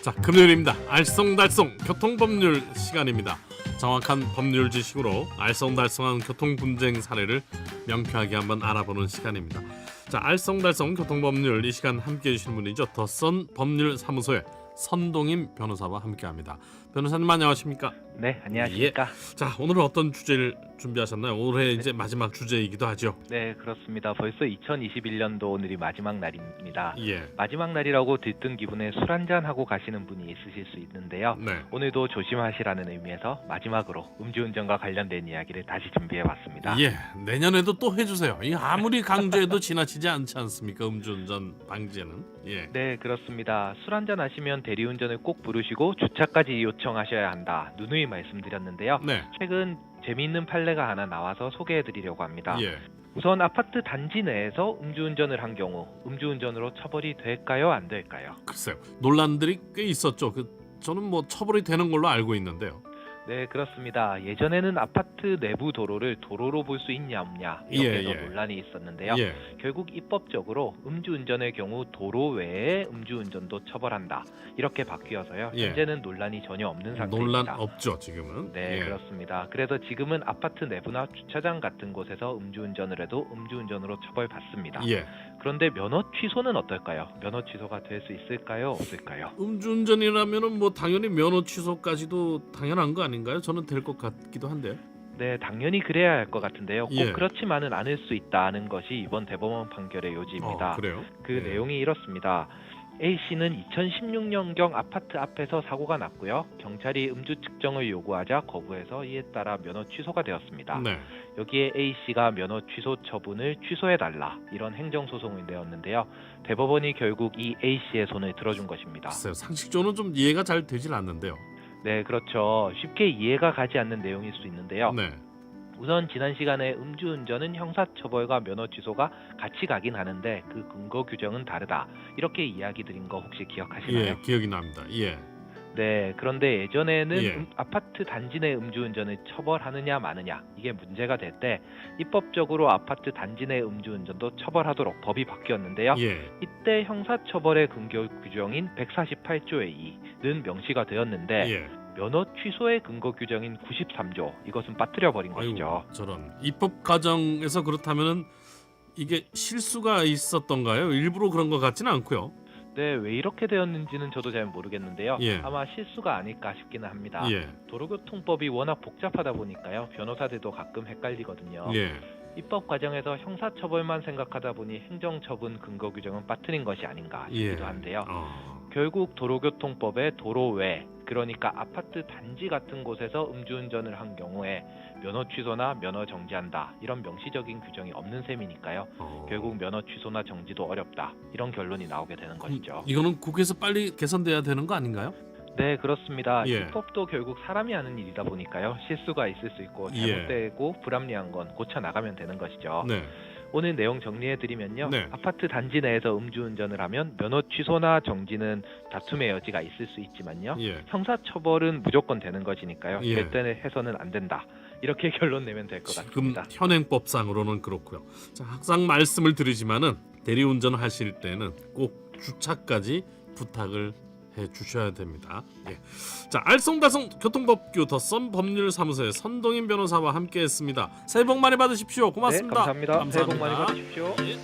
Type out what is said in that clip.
자, 금요일입니다. 알쏭달쏭 교통법률 시간입니다. 정확한 법률 지식으로 알쏭달쏭한 교통분쟁 사례를 명쾌하게 한번 알아보는 시간입니다. 자, 알쏭달쏭 교통법률 이 시간 함께해 주시는 분이죠. 더선 법률사무소의 선동임 변호사와 함께합니다. 변호사님 안녕하십니까? 네, 안녕하십니까? 예. 자, 오늘은 어떤 주제를 준비하셨나요? 올해 이제 마지막 주제이기도 하죠. 네, 그렇습니다. 벌써 2021년도 오늘이 마지막 날입니다. 예. 마지막 날이라고 들뜬 기분에 술 한잔 하고 가시는 분이 있으실 수 있는데요. 네. 오늘도 조심하시라는 의미에서 마지막으로 음주운전과 관련된 이야기를 다시 준비해봤습니다. 예, 내년에도 또 해주세요. 이 아무리 강조해도 지나치지 않지 않습니까? 음주운전 방지는. 예. 네, 그렇습니다. 술 한잔 하시면 대리운전을 꼭 부르시고 주차까지 요청하셔야 한다. 누누이 말씀드렸는데요. 네. 최근 재미있는 판례가 하나 나와서 소개해드리려고 합니다. 예. 우선 아파트 단지 내에서 음주운전을 한 경우 음주운전으로 처벌이 될까요? 안 될까요? 글쎄요. 논란들이 꽤 있었죠. 저는 뭐 처벌이 되는 걸로 알고 있는데요. 네, 그렇습니다. 예전에는 아파트 내부 도로를 도로로 볼 수 있냐 없냐 이렇게 해서 논란이 있었는데요. 예. 결국 입법적으로 음주운전의 경우 도로 외에 음주운전도 처벌한다 이렇게 바뀌어서요. 예. 현재는 논란이 전혀 없는 상태입니다. 논란 없죠 지금은. 네, 예. 그렇습니다. 그래서 지금은 아파트 내부나 주차장 같은 곳에서 음주운전을 해도 음주운전으로 처벌받습니다. 예. 그런데 면허 취소는 어떨까요? 면허 취소가 될 수 있을까요? 없을까요? 음주운전이라면은 뭐 당연히 면허 취소까지도 당연한 거 아닌가요? 저는 될 것 같기도 한데요. 네, 당연히 그래야 할 것 같은데요. 꼭 예. 그렇지만은 않을 수 있다는 것이 이번 대법원 판결의 요지입니다. 그래요? 그 예. 내용이 이렇습니다. A씨는 2016년경 아파트 앞에서 사고가 났고요. 경찰이 음주 측정을 요구하자 거부해서 이에 따라 면허 취소가 되었습니다. 네. 여기에 A씨가 면허 취소 처분을 취소해달라 이런 행정소송을 내었는데요. 대법원이 결국 이 A씨의 손을 들어준 것입니다. 글쎄요. 상식적으로는 좀 이해가 잘 되질 않는데요. 네, 그렇죠. 쉽게 이해가 가지 않는 내용일 수 있는데요. 네. 우선 지난 시간에 음주운전은 형사처벌과 면허 취소가 같이 가긴 하는데 그 근거 규정은 다르다. 이렇게 이야기 드린 거 혹시 기억하시나요? 예, 기억이 납니다. 예. 네, 그런데 예전에는 예. 아파트 단지 내 음주운전을 처벌하느냐 마느냐 이게 문제가 될 때 입법적으로 아파트 단지 내 음주운전도 처벌하도록 법이 바뀌었는데요. 예. 이때 형사처벌의 근거 규정인 148조의 2는 명시가 되었는데 예. 면허 취소의 근거 규정인 93조 이것은 빠뜨려 버린 것이죠. 아이고, 저런 입법 과정에서 그렇다면은 이게 실수가 있었던가요? 일부러 그런 것 같지는 않고요. 네, 왜 이렇게 되었는지는 저도 잘 모르겠는데요. 예. 아마 실수가 아닐까 싶기는 합니다. 예. 도로교통법이 워낙 복잡하다 보니까요. 변호사들도 가끔 헷갈리거든요. 예. 입법 과정에서 형사처벌만 생각하다 보니 행정처분 근거 규정은 빠뜨린 것이 아닌가 싶기도 한데요. 결국 도로교통법의 도로 외 그러니까 아파트 단지 같은 곳에서 음주운전을 한 경우에 면허 취소나 면허 정지한다 이런 명시적인 규정이 없는 셈이니까요. 결국 면허 취소나 정지도 어렵다 이런 결론이 나오게 되는 것이죠. 이거는 국회에서 빨리 개선돼야 되는 거 아닌가요? 네, 그렇습니다. 예. 입법도 결국 사람이 하는 일이다 보니까요. 실수가 있을 수 있고 잘못되고 불합리한 건 고쳐 나가면 되는 것이죠. 네. 오늘 내용 정리해드리면요. 네. 아파트 단지 내에서 음주운전을 하면 면허 취소나 정지는 다툼의 여지가 있을 수 있지만요. 예. 형사처벌은 무조건 되는 것이니까요. 예. 절대 해서는 안 된다. 이렇게 결론 내면 될 것 지금 같습니다. 현행법상으로는 그렇고요. 자, 항상 말씀을 드리지만은 대리운전 하실 때는 꼭 주차까지 부탁을 해 주셔야 됩니다. 예. 자, 알쏭달쏭 교통법규 더선 법률사무소의 선동인 변호사와 함께했습니다. 새해 복 많이 받으십시오. 고맙습니다. 네, 감사합니다. 새해 복 많이 받으십시오. 예.